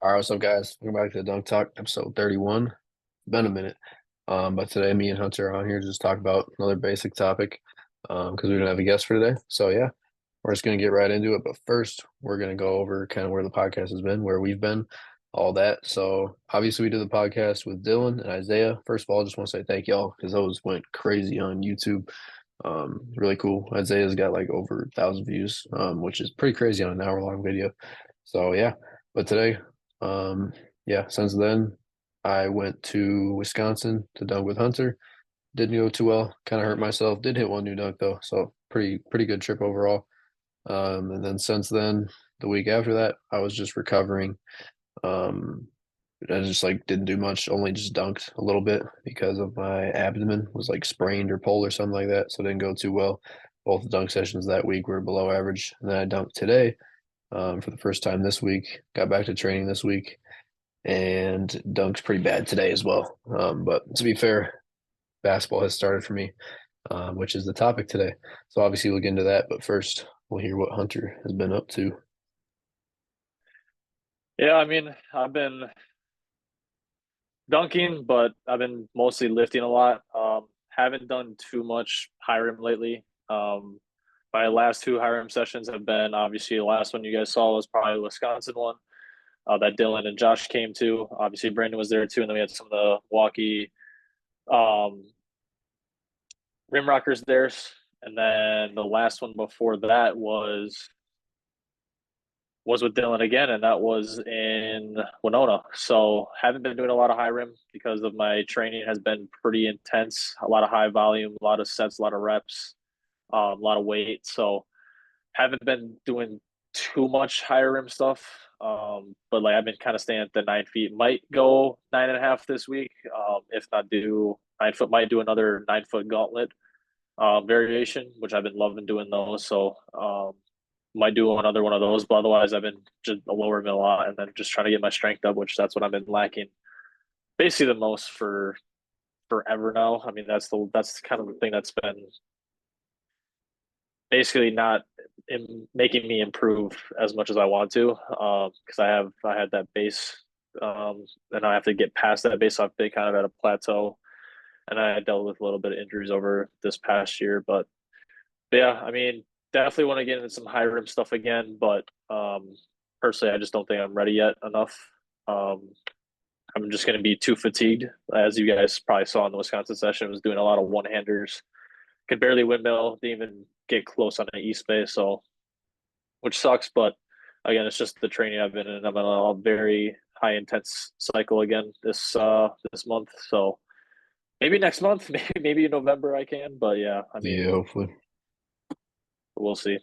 All right, what's up, guys? Welcome back to the Dunk Talk, episode 31. It's been a minute. But today, me and Hunter are on here to just talk about another basic topic because we don't have a guest for today. So, yeah, we're just going to get right into it. But first, we're going to go over kind of where the podcast has been, where we've been, all that. So, obviously, we did the podcast with Dylan and Isaiah. First of all, I just want to say thank y'all because those went crazy on YouTube. Really cool. Isaiah's got like over 1,000 views, which is pretty crazy on an hour-long video. So, yeah. But today, um, yeah, since then, I went to Wisconsin to dunk with Hunter. Didn't go too well. Kind of hurt myself. Did hit one new dunk though, so pretty good trip overall. And then since then, the week after that, I was just recovering. Um, I just like didn't do much. Only just dunked a little bit because of my abdomen was like sprained or pulled or something like that, so it didn't go too well. Both dunk sessions that week were below average. And then I dunked today for the first time this week. Got back to training this week and dunked pretty bad today as well. But to be fair, basketball has started for me, which is the topic today. So obviously we'll get into that. But first, we'll hear what Hunter has been up to. Yeah, I mean, I've been dunking, but I've been mostly lifting a lot. Haven't done too much high rim lately. My last two high rim sessions have been obviously the last one you guys saw was probably the Wisconsin one that Dylan and Josh came to. Obviously, Brandon was there too, and then we had some of the Milwaukee um, rim rockers there. And then the last one before that was with Dylan again, and that was in Winona. So haven't been doing a lot of high rim because of my training has been pretty intense. A lot of high volume, a lot of sets, a lot of reps, a lot of weight. So haven't been doing too much higher rim stuff. But like I've been kind of staying at the 9 feet. Might go 9.5 this week. If not do 9 foot, might do another 9 foot gauntlet variation, which I've been loving doing those. So might do another one of those, but otherwise I've been just a lower middle a lot and then just trying to get my strength up, which that's what I've been lacking basically the most for forever now. I mean, that's kind of the thing that's been basically not making me improve as much as I want to, because I had that base, and I have to get past that base. So I've been kind of at a plateau, and I dealt with a little bit of injuries over this past year, but yeah, I mean, definitely want to get into some high rim stuff again, but personally, I just don't think I'm ready yet enough. Um, I'm just going to be too fatigued, as you guys probably saw in the Wisconsin session. I was doing a lot of one handers, could barely windmill, didn't even get close on the East Bay, so which sucks. But again, it's just the training I've been in. I'm in a very high intense cycle again this month, so maybe next month, maybe in November I can. But yeah, I mean, Yeah, hopefully. we'll see.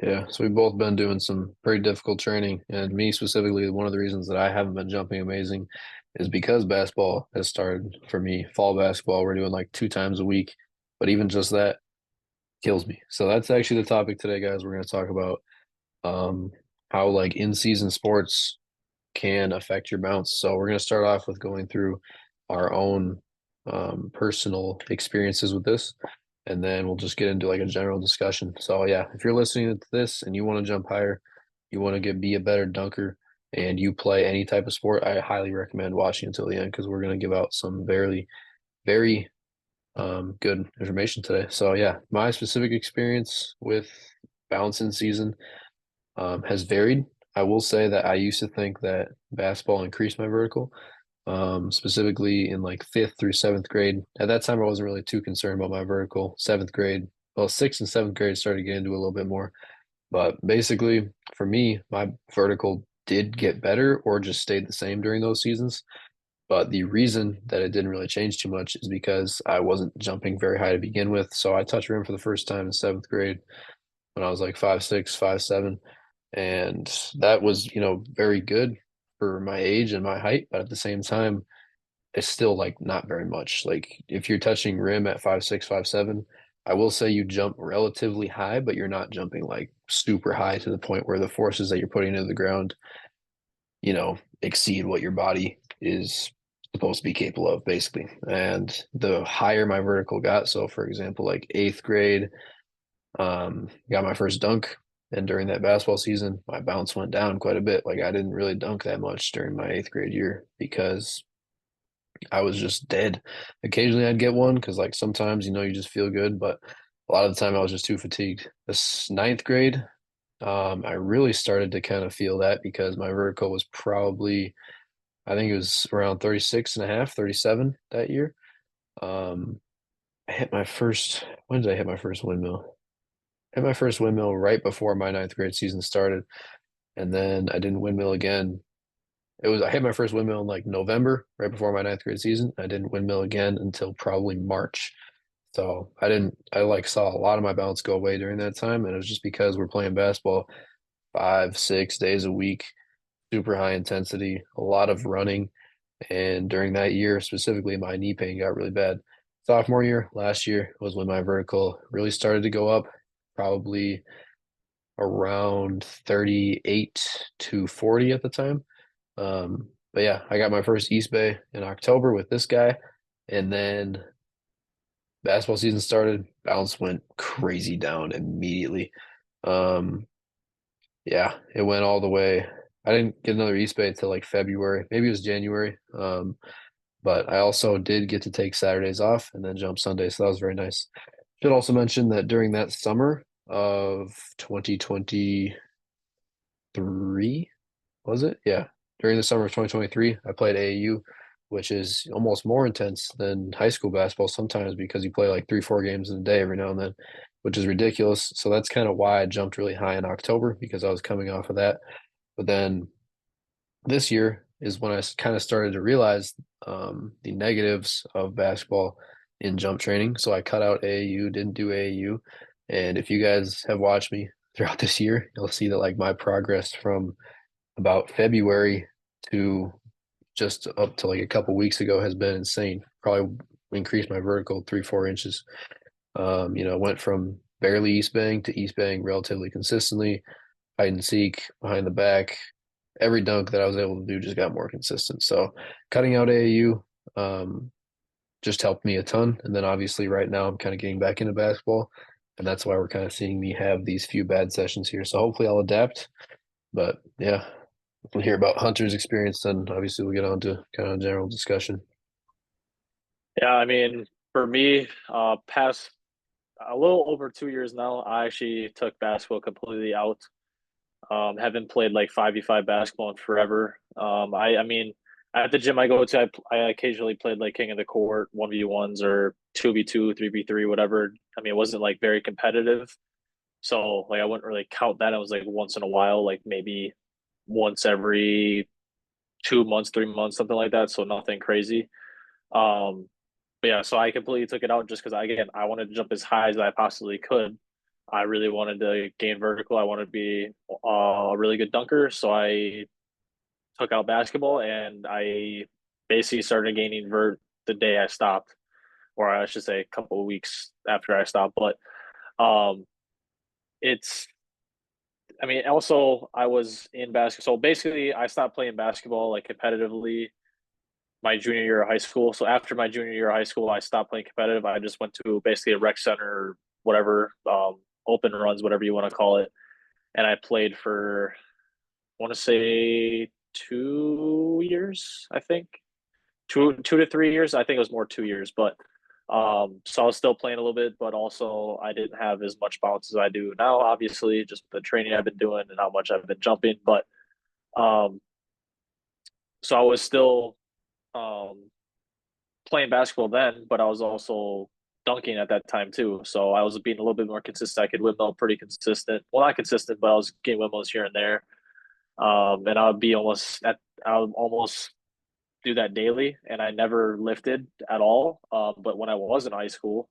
Yeah, so we've both been doing some pretty difficult training, and me specifically, one of the reasons that I haven't been jumping amazing is because basketball has started for me. Fall basketball, we're doing like 2 times a week, but even just that kills me. So that's actually the topic today, guys. We're going to talk about um, how like in-season sports can affect your bounce. So we're going to start off with going through our own personal experiences with this, and then we'll just get into like a general discussion. So yeah, if you're listening to this and you want to jump higher, you want to be a better dunker, and you play any type of sport, I highly recommend watching until the end because we're going to give out some very good information today. So yeah, my specific experience with bounce in season has varied. I will say that I used to think that basketball increased my vertical, specifically in like fifth through seventh grade. At that time, I wasn't really too concerned about my vertical. Seventh grade, well, sixth and seventh grade started to get into a little bit more. But basically, for me, my vertical did get better or just stayed the same during those seasons. But the reason that it didn't really change too much is because I wasn't jumping very high to begin with. So I touched rim for the first time in seventh grade when I was like 5'6", 5'7", and that was, very good for my age and my height. But at the same time, it's still like not very much. Like if you're touching rim at 5'6", 5'7", I will say you jump relatively high, but you're not jumping like super high to the point where the forces that you're putting into the ground, exceed what your body is supposed to be capable of, basically. And the higher my vertical got, so for example, like eighth grade, got my first dunk And during that basketball season, my bounce went down quite a bit. Like I didn't really dunk that much during my eighth grade year because I was just dead. Occasionally I'd get one because like sometimes, you just feel good, but a lot of the time I was just too fatigued. This ninth grade, I really started to kind of feel that because my vertical was probably, I think it was around 36 and a half, 37 that year. Um, I hit my first, when did I hit my first windmill? I hit my first windmill right before my ninth grade season started. And then I didn't windmill again. I hit my first windmill in like November, right before my ninth grade season. I didn't windmill again until probably March. So I like saw a lot of my balance go away during that time. And it was just because we're playing basketball 5, 6 days a week, super high intensity, a lot of running. And during that year, specifically, my knee pain got really bad. Sophomore year, last year was when my vertical really started to go up, probably around 38 to 40 at the time. But yeah, I got my first East Bay in October with this guy, and then basketball season started. Bounce went crazy down immediately. Um, yeah, it went all the way. I didn't get another East Bay until like February, maybe it was January. But I also did get to take Saturdays off and then jump Sunday, so that was very nice. Should also mention that during that summer of 2023, was it? Yeah. During the summer of 2023, I played AAU, which is almost more intense than high school basketball sometimes because you play like 3, 4 games in a day every now and then, which is ridiculous. So that's kind of why I jumped really high in October because I was coming off of that. But then this year is when I kind of started to realize the negatives of basketball in jump training. So I cut out AAU, didn't do AAU. And if you guys have watched me throughout this year, you'll see that like my progress from about February to just up to like a couple weeks ago has been insane. Probably increased my vertical 3, 4 inches. Went from barely East Bang to East Bang relatively consistently, hide and seek, behind the back. Every dunk that I was able to do just got more consistent. So cutting out AAU just helped me a ton. And then obviously right now I'm kind of getting back into basketball. And that's why we're kind of seeing me have these few bad sessions here. So hopefully I'll adapt. But yeah, we'll hear about Hunter's experience, then obviously we'll get on to kind of general discussion. Yeah, I mean, for me, past a little over 2 years now, I actually took basketball completely out. Haven't played like 5v5 basketball in forever. I mean, at the gym I go to, I occasionally played like King of the Court, 1v1s or 2v2, 3v3, whatever. I mean, it wasn't like very competitive. So like I wouldn't really count that. It was like once in a while, like maybe once every 2 months, 3 months, something like that. So nothing crazy. Um, but yeah, so I completely took it out just because I wanted to jump as high as I possibly could. I really wanted to gain vertical. I wanted to be a really good dunker. So I took out basketball and I basically started gaining vert the day I stopped, or I should say a couple of weeks after I stopped. But um, it's, I mean, also I was in basketball. So basically, I stopped playing basketball like competitively my junior year of high school. So after my junior year of high school, I stopped playing competitive. I just went to basically a rec center or whatever, open runs, whatever you want to call it. And I played for, I want to say 2 years, I think. Two to 3 years. I think it was more 2 years, but so I was still playing a little bit, but also I didn't have as much bounce as I do now, obviously, just the training I've been doing and how much I've been jumping. But um so I was still um playing basketball then, but I was also dunking at that time too. So I was being a little bit more consistent. I could windmill pretty consistent. Well, not consistent, but I was getting windmills here and there. And I would almost do that daily, and I never lifted at all. But when I was in high school,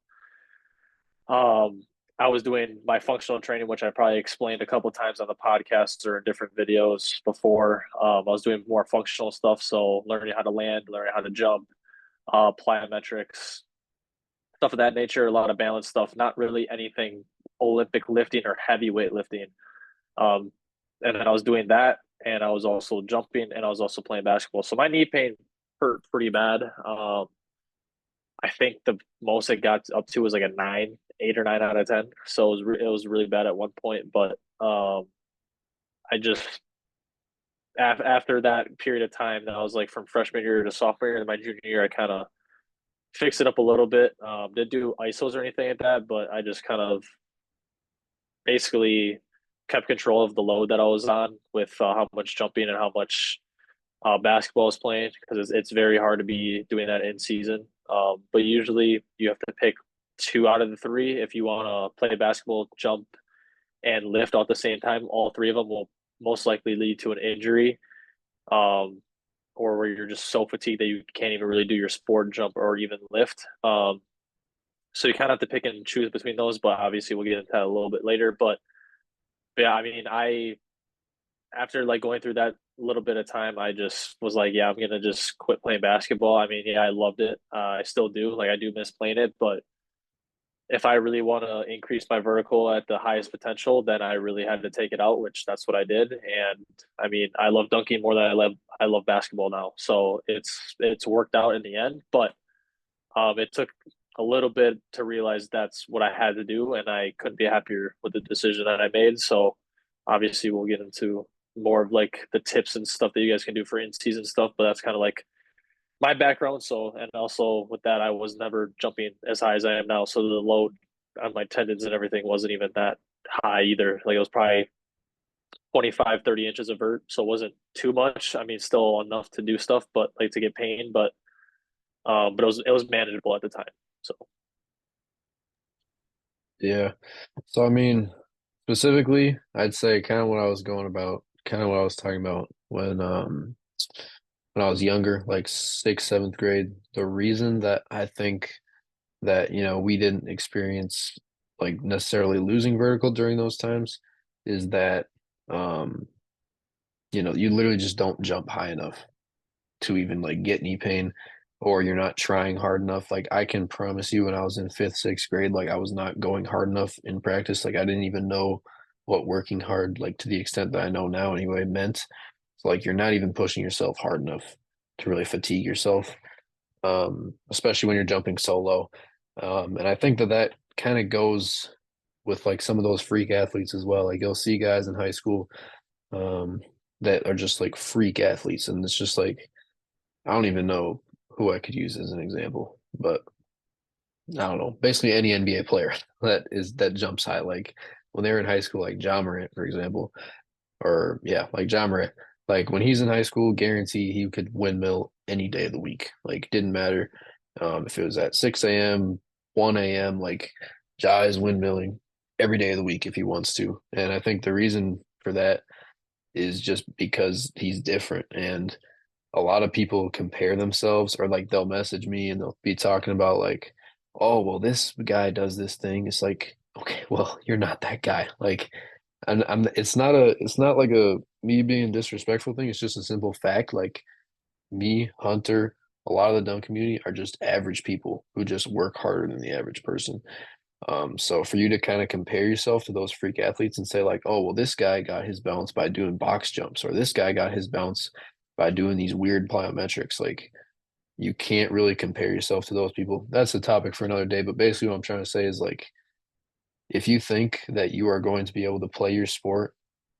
um, I was doing my functional training, which I probably explained a couple of times on the podcast or in different videos before. I was doing more functional stuff, so learning how to land, learning how to jump, plyometrics, stuff of that nature, a lot of balance stuff, not really anything Olympic lifting or heavyweight lifting. Um, and then I was doing that, and I was also jumping, and I was also playing basketball. So my knee pain hurt pretty bad. I think the most it got up to was like a 9 8 or 9 out of 10. So it was really bad at one point, but I just after that period of time, that was like from freshman year to sophomore year, and my junior year, I kind of fixed it up a little bit. Didn't do ISOs or anything like that, but I just kind of basically kept control of the load that I was on with how much jumping and how much basketball is playing, because it's very hard to be doing that in season. But usually you have to pick two out of the three if you want to play basketball, jump, and lift all at the same time. All three of them will most likely lead to an injury, um, or where you're just so fatigued that you can't even really do your sport, jump, or even lift. So you kind of have to pick and choose between those. But obviously, we'll get into that a little bit later. But yeah, I mean, I after like going through that little bit of time, I just was like, yeah, I'm gonna just quit playing basketball. I mean, yeah, I loved it. I still do. Like, I do miss playing it, but if I really want to increase my vertical at the highest potential, then I really had to take it out, which that's what I did. And I mean, I love dunking more than I love basketball now. So it's worked out in the end, but it took a little bit to realize that's what I had to do, and I couldn't be happier with the decision that I made. So obviously, we'll get into more of like the tips and stuff that you guys can do for in season stuff, but that's kind of like my background. So, and also with that, I was never jumping as high as I am now. So the load on my tendons and everything wasn't even that high either. Like, it was probably 25, 30 inches of vert. So it wasn't too much. I mean, still enough to do stuff, but like to get pain, but it was manageable at the time. So Yeah. So I mean, specifically, I'd say kind of what I was going about, kind of what I was talking about when I was younger, like sixth, seventh grade. The reason that I think that, we didn't experience like necessarily losing vertical during those times is that um, you literally just don't jump high enough to even like get knee pain, or you're not trying hard enough. Like, I can promise you when I was in fifth, sixth grade, like I was not going hard enough in practice. Like, I didn't even know what working hard, like to the extent that I know now anyway, meant. So like, you're not even pushing yourself hard enough to really fatigue yourself, especially when you're jumping so low. And I think that that kind of goes with like some of those freak athletes as well. Like, you'll see guys in high school um, that are just like freak athletes, and it's just like I don't even know who I could use as an example, but I don't know. Basically, any NBA player that jumps high, like when they were in high school, like Ja Morant, for example, or yeah, like Ja Morant. Like when he's in high school, guarantee he could windmill any day of the week. Like, didn't matter if it was at 6 a.m., 1 a.m. Like, Ja is windmilling every day of the week if he wants to. And I think the reason for that is just because he's different. And a lot of people compare themselves, or like they'll message me and they'll be talking about like, oh, well, this guy does this thing. It's like, okay, well, you're not that guy. Like, it's not like a me being disrespectful thing. It's just a simple fact. Like, me, Hunter, a lot of the dunk community are just average people who just work harder than the average person. So for you to kind of compare yourself to those freak athletes and say like, oh, well, this guy got his bounce by doing box jumps, or this guy got his bounce by doing these weird plyometrics, like you can't really compare yourself to those people. That's a topic for another day. But basically what I'm trying to say is like, if you think that you are going to be able to play your sport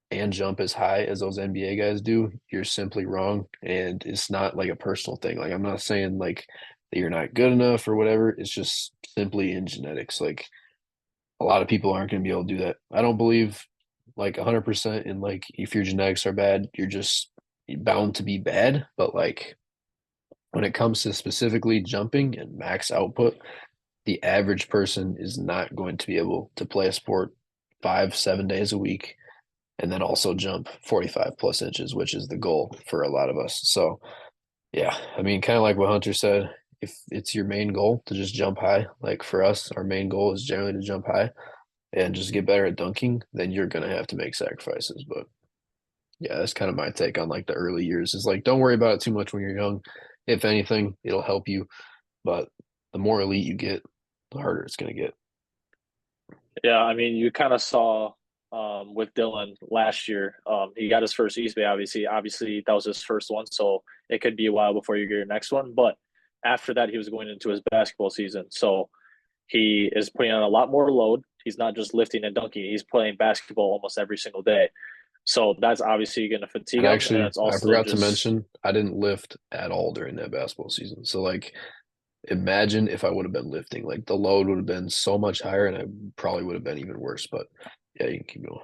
and jump as high as those NBA guys do, you're simply wrong. And it's not like a personal thing. Like, I'm not saying like that you're not good enough or whatever. It's just simply in genetics. Like, a lot of people aren't going to be able to do that. I don't believe like 100% in like if your genetics are bad, you're just bound to be bad. But like when it comes to specifically jumping and max output, the average person is not going to be able to play a sport 5, 7 days a week and then also jump 45 plus inches, which is the goal for a lot of us. So yeah, I mean, kind of like what Hunter said, if it's your main goal to just jump high, like for us, our main goal is generally to jump high and just get better at dunking, then you're gonna have to make sacrifices. But yeah, that's kind of my take on like the early years. Is like, don't worry about it too much when you're young. If anything, it'll help you. But the more elite you get, the harder it's gonna get. yeah, I mean, you kind of saw with Dylan last year. He got his first East Bay, obviously that was his first one, so it could be a while before you get your next one. But after that, he was going into his basketball season. So He is putting on a lot more load. He's not just lifting and dunking. He's playing basketball almost every single day. So that's obviously going to fatigue And him. And actually, it's I also forgot to just, mention I didn't lift at all during that basketball season. So like imagine if I would have been lifting, like the load would have been so much higher and I probably would have been even worse. But yeah, you can keep going.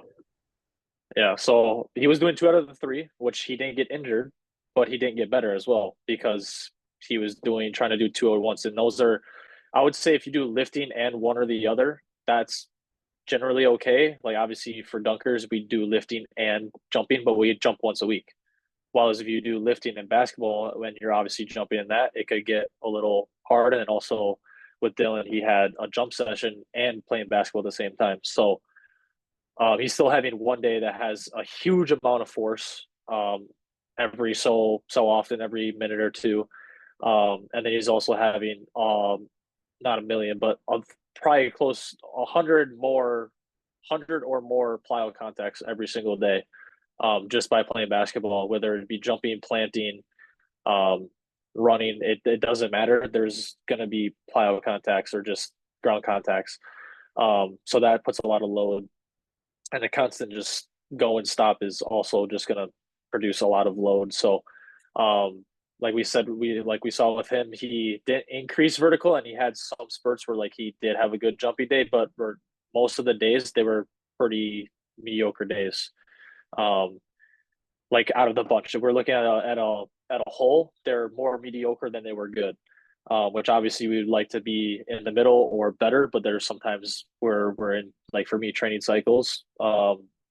yeah. So he was doing 2 out of the 3, which he didn't get injured, but he didn't get better as well because he was trying to do two at once. And those are, I would say, if you do lifting and one or the other, that's generally okay. Like obviously for dunkers, we do lifting and jumping, but we jump once a week. While as if you do lifting and basketball, when you're obviously jumping in that, it could get a little hard. And also with Dylan, he had a jump session and playing basketball at the same time. So he's still having one day that has a huge amount of force every so often, every minute or two. And then he's also having not a million, but probably close 100 or more plyo contacts every single day, just by playing basketball, whether it be jumping, planting, um, running. It doesn't matter. There's going to be plyo contacts or just ground contacts. So that puts a lot of load, and the constant just go and stop is also just going to produce a lot of load. So, like we said, we saw with him, he didn't increase vertical, and he had some spurts where like he did have a good jumpy day, but for most of the days they were pretty mediocre days. Um, like out of the bunch, if we're looking at a whole, they're more mediocre than they were good. Which obviously we would like to be in the middle or better, but there's sometimes where we're in, like for me, training cycles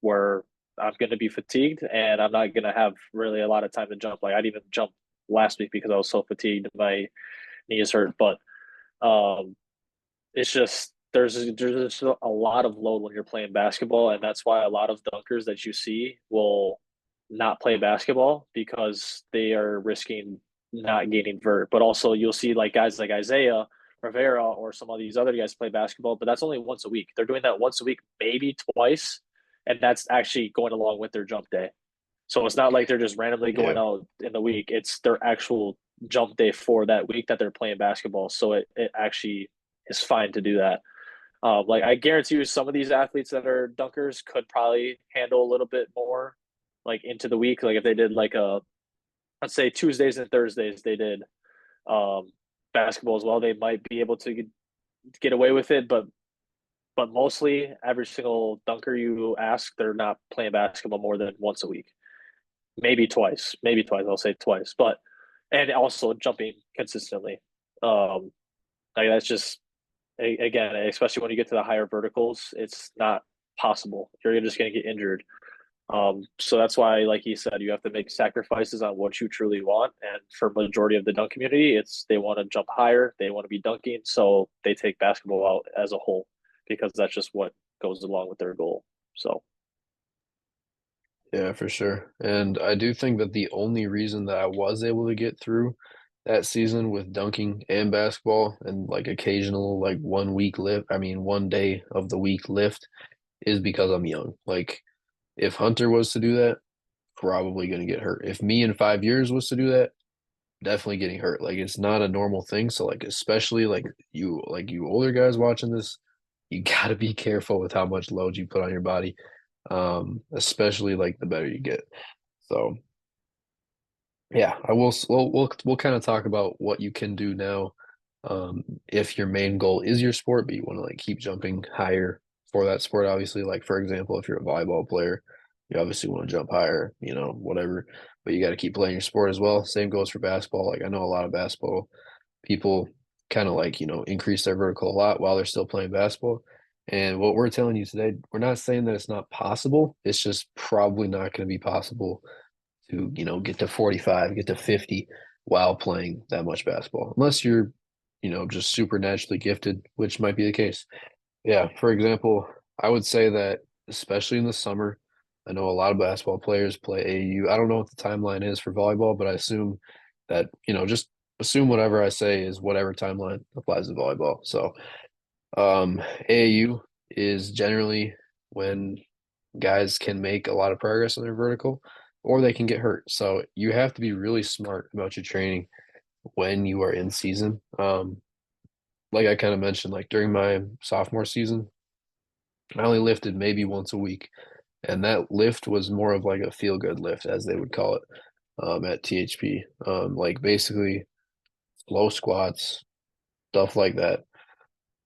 where I'm going to be fatigued and I'm not going to have really a lot of time to jump. Like I'd even jump last week because I was so fatigued, my knees hurt. But um, it's just there's just a lot of load when you're playing basketball, and that's why a lot of dunkers that you see will not play basketball because they are risking not gaining vert. But also you'll see like guys like Isaiah Rivera or some of these other guys play basketball, but that's only once a week. They're doing that once a week, maybe twice, and that's actually going along with their jump day. So it's not like they're just randomly going Yeah. out in the week. It's their actual jump day for that week that they're playing basketball. So it actually is fine to do that. Like I guarantee you, some of these athletes that are dunkers could probably handle a little bit more, like into the week. Like if they did like let's say Tuesdays and Thursdays, they did um, basketball as well. They might be able to get away with it, but mostly every single dunker you ask, they're not playing basketball more than once a week, maybe twice, maybe twice. I'll say twice, but and also jumping consistently. Um, like that's just again, especially when you get to the higher verticals, it's not possible. You're just going to get injured. So that's why, like he said, you have to make sacrifices on what you truly want. And for majority of the dunk community, it's they want to jump higher, they want to be dunking, so they take basketball out as a whole because that's just what goes along with their goal. So Yeah, for sure. And I do think that the only reason that I was able to get through that season with dunking and basketball and like occasional like 1 week lift, I mean 1 day of the week lift is because I'm young. Like if Hunter was to do that, probably gonna get hurt. If me in 5 years was to do that, definitely getting hurt. Like it's not a normal thing. So like especially like you older guys watching this, you gotta be careful with how much load you put on your body. Especially like the better you get. So yeah, I will. We'll kind of talk about what you can do now. If your main goal is your sport, but you want to like keep jumping higher for that sport, obviously. Like for example, if you're a volleyball player, you obviously want to jump higher, whatever. But you got to keep playing your sport as well. Same goes for basketball. Like I know a lot of basketball people kind of like increase their vertical a lot while they're still playing basketball. And what we're telling you today, we're not saying that it's not possible. It's just probably not going to be possible to, get to 45, get to 50 while playing that much basketball, unless you're, just super naturally gifted, which might be the case. Yeah. For example, I would say that especially in the summer, I know a lot of basketball players play AAU. I don't know what the timeline is for volleyball, but I assume that, just assume whatever I say is whatever timeline applies to volleyball. So, AAU is generally when guys can make a lot of progress on their vertical or they can get hurt. So you have to be really smart about your training when you are in season. like I kind of mentioned, like during my sophomore season, I only lifted maybe once a week, and that lift was more of like a feel good lift, as they would call it, at THP. Like basically slow squats, stuff like that.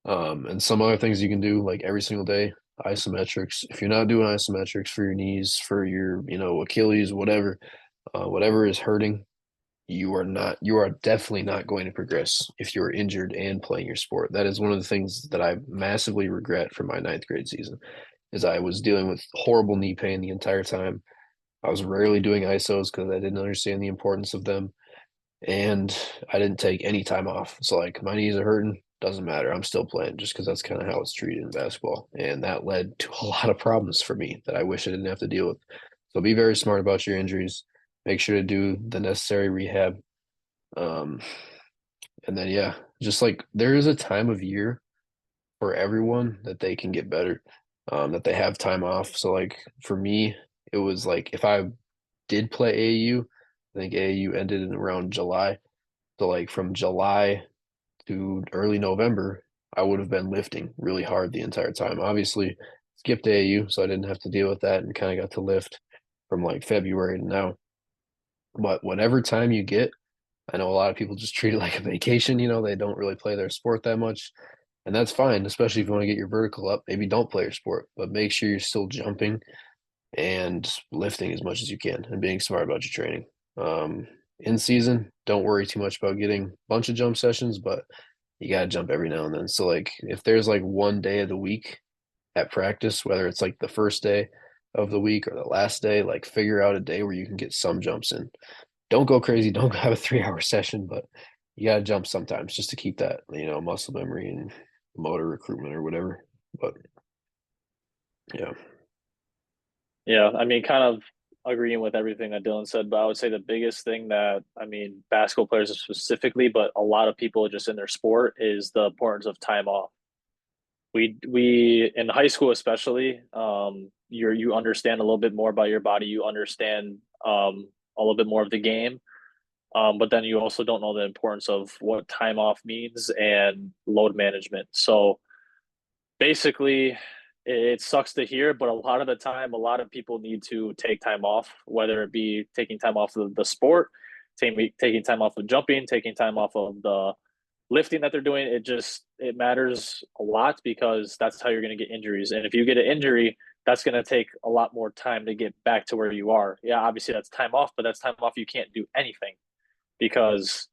And some other things you can do like every single day, isometrics. If you're not doing isometrics for your knees, for your, Achilles, whatever, whatever is hurting, you are definitely not going to progress if you're injured and playing your sport. That is one of the things that I massively regret from my ninth grade season, is I was dealing with horrible knee pain the entire time. I was rarely doing ISOs because I didn't understand the importance of them, and I didn't take any time off. So like my knees are hurting, doesn't matter. I'm still playing just because that's kind of how it's treated in basketball, and that led to a lot of problems for me that I wish I didn't have to deal with. So be very smart about your injuries. Make sure to do the necessary rehab. Um, and then yeah, just like there is a time of year for everyone that they can get better, that they have time off. So like for me, it was like if I did play AAU, I think AAU ended in around July. So like from July to early November, I would have been lifting really hard the entire time. Obviously, skipped AAU, so I didn't have to deal with that and kind of got to lift from like February to now. But whatever time you get, I know a lot of people just treat it like a vacation, they don't really play their sport that much. And that's fine, especially if you want to get your vertical up. Maybe don't play your sport, but make sure you're still jumping and lifting as much as you can and being smart about your training. In season, don't worry too much about getting a bunch of jump sessions, but you got to jump every now and then. So, like, if there's like one day of the week at practice, whether it's like the first day of the week or the last day, like, figure out a day where you can get some jumps in. Don't go crazy. Don't have a 3 hour session, but you got to jump sometimes just to keep that, muscle memory and motor recruitment or whatever. But yeah, Yeah, I mean, kind of agreeing with everything that Dylan said, but I would say the biggest thing that, I mean, basketball players specifically, but a lot of people just in their sport is the importance of time off. We in high school especially, you understand a little bit more about your body, you understand a little bit more of the game. But then you also don't know the importance of what time off means and load management. So basically, it sucks to hear, but a lot of the time, a lot of people need to take time off, whether it be taking time off of the sport, taking time off of jumping, taking time off of the lifting that they're doing. It matters a lot because that's how you're going to get injuries. And if you get an injury, that's going to take a lot more time to get back to where you are. Yeah, obviously that's time off, but that's time off you can't do anything because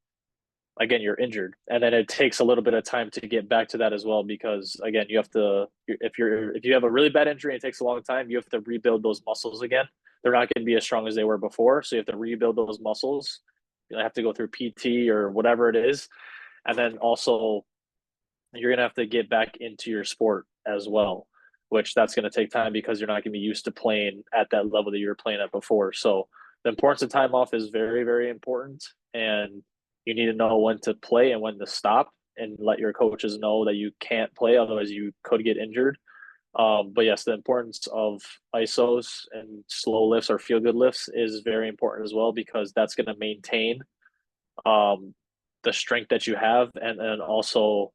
again you're injured, and then it takes a little bit of time to get back to that as well because again you have to, if you have a really bad injury and it takes a long time, you have to rebuild those muscles again. They're not going to be as strong as they were before, so you have to rebuild those muscles. You have to go through PT or whatever it is, and then also you're going to have to get back into your sport as well, which that's going to take time because you're not going to be used to playing at that level that you were playing at before. So the importance of time off is very, very important. And you need to know when to play and when to stop and let your coaches know that you can't play. Otherwise, you could get injured. But yes, the importance of ISOs and slow lifts or feel good lifts is very important as well because that's going to maintain um, the strength that you have and also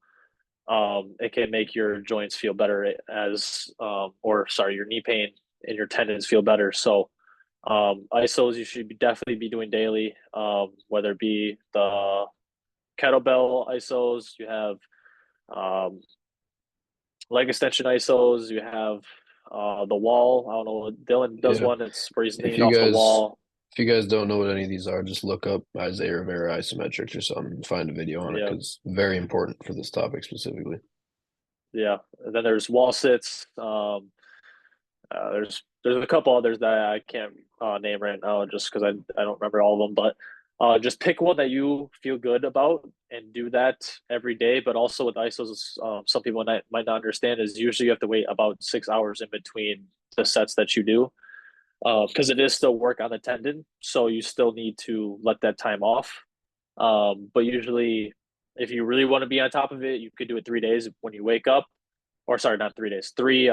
it can make your joints feel better as or sorry, your knee pain and your tendons feel better. So ISOs you should definitely be doing daily, whether it be the kettlebell ISOs, you have um, leg extension ISOs, you have the wall. I don't know. Dylan does yeah. one. It's where he's If leaning you off the guys wall. if you guys don't know what any of these are, just look up Isaiah Rivera isometrics or something, find a video on it Yeah, because very important for this topic specifically. yeah. And then there's wall sits. There's a couple others that I can't name right now just because I don't remember all of them. But just pick one that you feel good about and do that every day. But also with ISOs, some people might not understand is usually you have to wait about 6 hours in between the sets that you do because it is still work on the tendon, so you still need to let that time off. But usually, if you really want to be on top of it, you could do it 3 days when you wake up, or sorry, not 3 days, three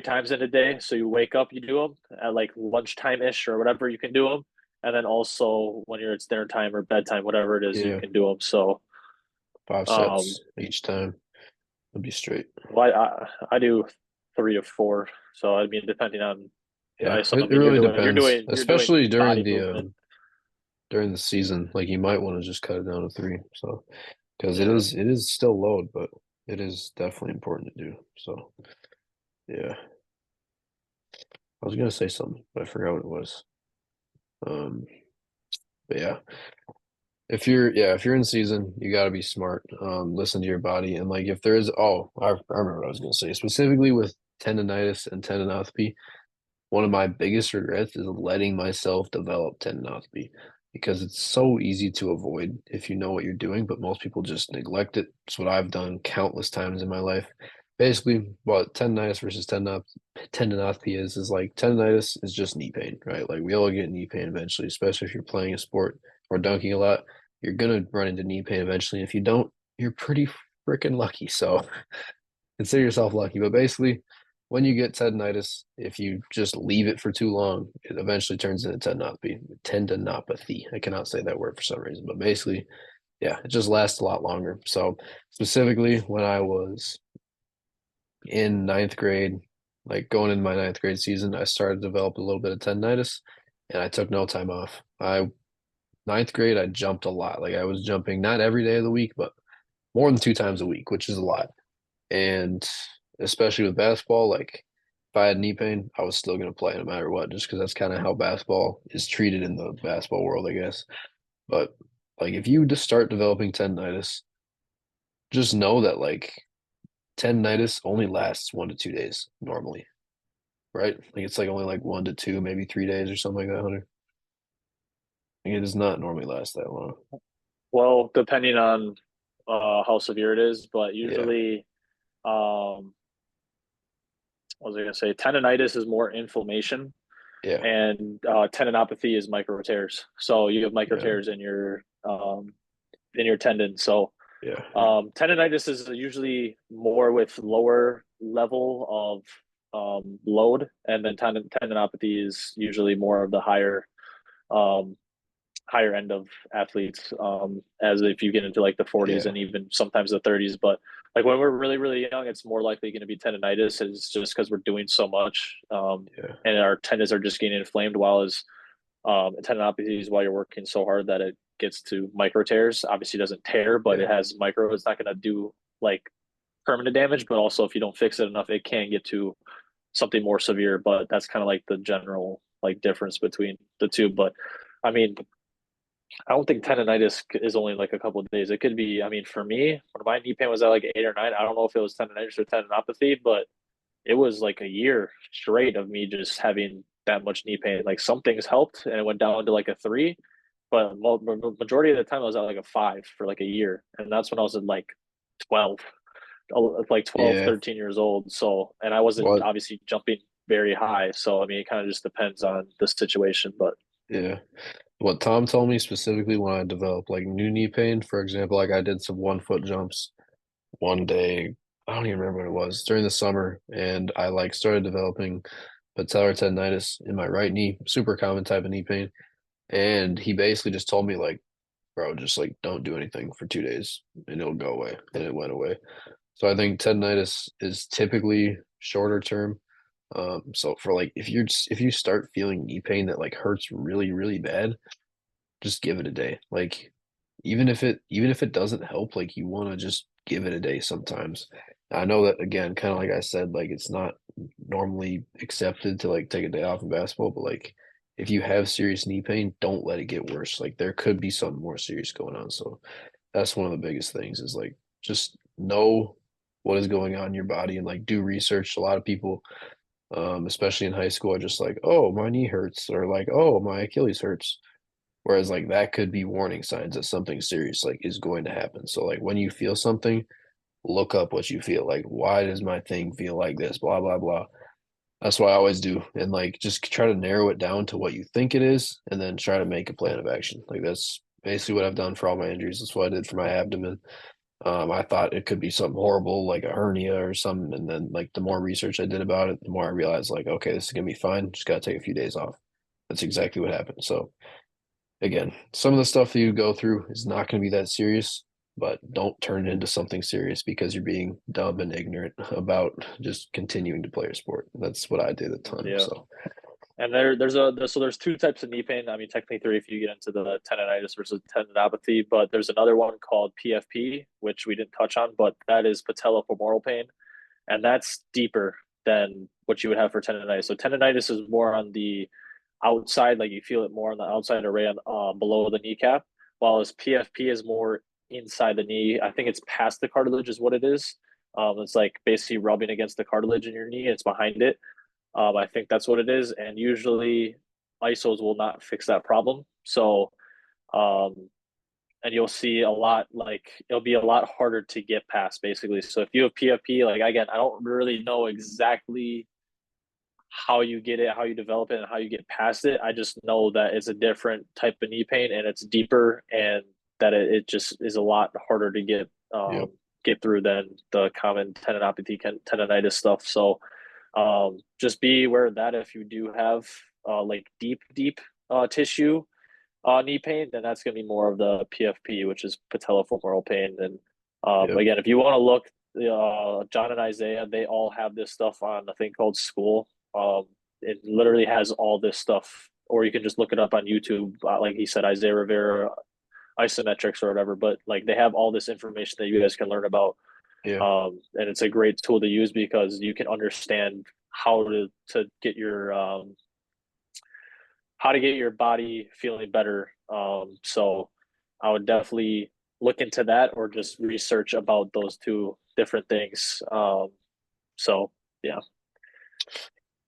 times in a day. So you wake up, you do them at like lunchtime ish or whatever, you can do them. And then also when it's dinner time or bedtime, whatever it is, you Yeah. can do them. So 5 Um, sets each time. It'll be straight. well, I do 3 to 4. So I mean, depending on, Yeah, so I it mean, really depends, you're doing especially body movement. during the season. Like you might want to just cut it down to 3. So because Yeah. it is still load, but it is definitely important to do. So yeah, I was gonna say something, but I forgot what it was. Um, but yeah, if you're in season, you got to be smart. Listen to your body, and like if there is, I remember what I was gonna say specifically with tendonitis and tendinopathy. One of my biggest regrets is letting myself develop tendinopathy because it's so easy to avoid if you know what you're doing, but most people just neglect it. It's what I've done countless times in my life. Basically, what tendonitis versus tendinopathy is like tendonitis is just knee pain, right? Like we all get knee pain eventually, especially if you're playing a sport or dunking a lot. You're gonna run into knee pain eventually. If you don't, you're pretty freaking lucky. So consider yourself lucky. But basically, when you get tendonitis, if you just leave it for too long, it eventually turns into tendinopathy. Tendinopathy. I cannot say that word for some reason, but basically, yeah, it just lasts a lot longer. So specifically, when I was in ninth grade, like going into my ninth grade season, I started to develop a little bit of tendinitis, and I took no time off. I ninth grade, I jumped a lot. Like I was jumping not every day of the week, but more than 2 times a week, which is a lot. And especially with basketball, like if I had knee pain, I was still going to play no matter what, just because that's kind of how basketball is treated in the basketball world, I guess. But like if you just start developing tendinitis, just know that like tendinitis only lasts 1 to 2 days normally, right? Like it's like only like 1 to 2, maybe 3 days or something like that, Hunter. Like it does not normally last that long. Well, depending on how severe it is, but Yeah, usually, um, what was I gonna say? Tendonitis is more inflammation, yeah, and tendinopathy is micro tears. So you have micro yeah, tears in your tendon. So yeah, tendonitis is usually more with lower level of load, and then tendinopathy is usually more of the um, higher end of athletes, as if you get into like the 40s yeah, and even sometimes the 30s. But like when we're really, really young, it's more likely going to be tendonitis. It's just because we're doing so much, yeah, and our tendons are just getting inflamed, while as tendinopathy is while you're working so hard that it gets to micro tears. Obviously, it doesn't tear, but it yeah, has micro. It's not going to do like permanent damage, but also if you don't fix it enough, it can get to something more severe. But that's kind of like the general like difference between the two. But I mean, I don't think tendonitis is only like a couple of days. It could be. I mean, for me, when my knee pain was at like 8 or 9, I don't know if it was tendonitis or tendinopathy, but it was like a year straight of me just having that much knee pain. Like some things helped, and it went down to like a 3, but majority of the time I was at like a 5 for like a year, and that's when I was in like 12, like 12, yeah. 13 years old. So, and I wasn't What? obviously jumping very high. So, I mean, it kind of just depends on the situation, but Yeah. What Tom told me specifically when I developed like new knee pain, for example, like I did some 1 foot jumps one day. I don't even remember what it was during the summer, and I like started developing patellar tendinitis in my right knee, super common type of knee pain. And he basically just told me like, bro, just like don't do anything for 2 days and it'll go away. And it went away. So I think tendinitis is typically shorter term. So for like if you start feeling knee pain that like hurts really, really bad, just give it a day. Like even if it doesn't help, like you want to just give it a day sometimes. I know that again, kind of like I said, like it's not normally accepted to like take a day off in basketball, but like if you have serious knee pain, don't let it get worse. Like there could be something more serious going on. So that's one of the biggest things is like just know what is going on in your body and like do research. A lot of people, especially in high school, are just like, oh, my knee hurts, or like, oh, my Achilles hurts. Whereas like that could be warning signs that something serious like is going to happen. So like when you feel something, look up what you feel. Like, why does my thing feel like this? Blah blah blah. That's what I always do. And like just try to narrow it down to what you think it is and then try to make a plan of action. Like that's basically what I've done for all my injuries. That's what I did for my abdomen. I thought it could be something horrible like a hernia or something. And then like the more research I did about it, the more I realized like, okay, this is gonna be fine. Just gotta take a few days off. That's exactly what happened. So again, some of the stuff that you go through is not going to be that serious. but don't turn it into something serious because you're being dumb and ignorant about just continuing to play your sport. That's what I did at the time. Yeah. So And there's two types of knee pain. I mean, technically three if you get into the tendonitis versus tendinopathy, but there's another one called PFP, which we didn't touch on, but that is patellofemoral pain, and that's deeper than what you would have for tendonitis. So tendonitis is more on the outside, like you feel it more on the outside or right on, below the kneecap, while as PFP is more inside the knee. I think it's past the cartilage is what it is. It's like basically rubbing against the cartilage in your knee. It's behind it. I think that's what it is, and usually ISOs will not fix that problem. So, um, and you'll see a lot like it'll be a lot harder to get past basically. So if you have PFP, like again, I don't really know exactly how you get it, how you develop it, and how you get past it. I just know that it's a different type of knee pain and it's deeper, and that it just is a lot harder to yep, get through than the common tendinopathy, tendonitis stuff. So just be aware of that if you do have like deep tissue knee pain, then that's going to be more of the PFP, which is patellofemoral pain. And yep, again, if you want to look, John and Isaiah, they all have this stuff on a thing called School. It literally has all this stuff, or you can just look it up on YouTube. Like he said, Isaiah Rivera isometrics or whatever. But like they have all this information that you guys can learn about, yeah, and it's a great tool to use because you can understand how to get your how to get your body feeling better. So I would definitely look into that or just research about those two different things. So yeah,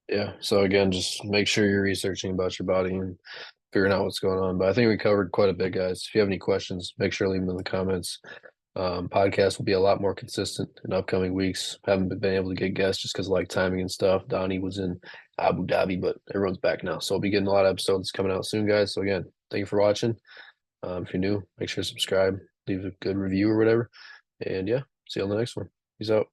yeah. So again, just make sure you're researching about your body and figuring out what's going on. But I think we covered quite a bit, guys. If you have any questions, make sure to leave them in the comments. Podcast will be a lot more consistent in upcoming weeks. Haven't been able to get guests just because of like timing and stuff. Donnie was in Abu Dhabi, but everyone's back now. So I'll be getting a lot of episodes coming out soon, guys. So again, thank you for watching. If you're new, make sure to subscribe, leave a good review or whatever. And yeah, see you on the next one. Peace out.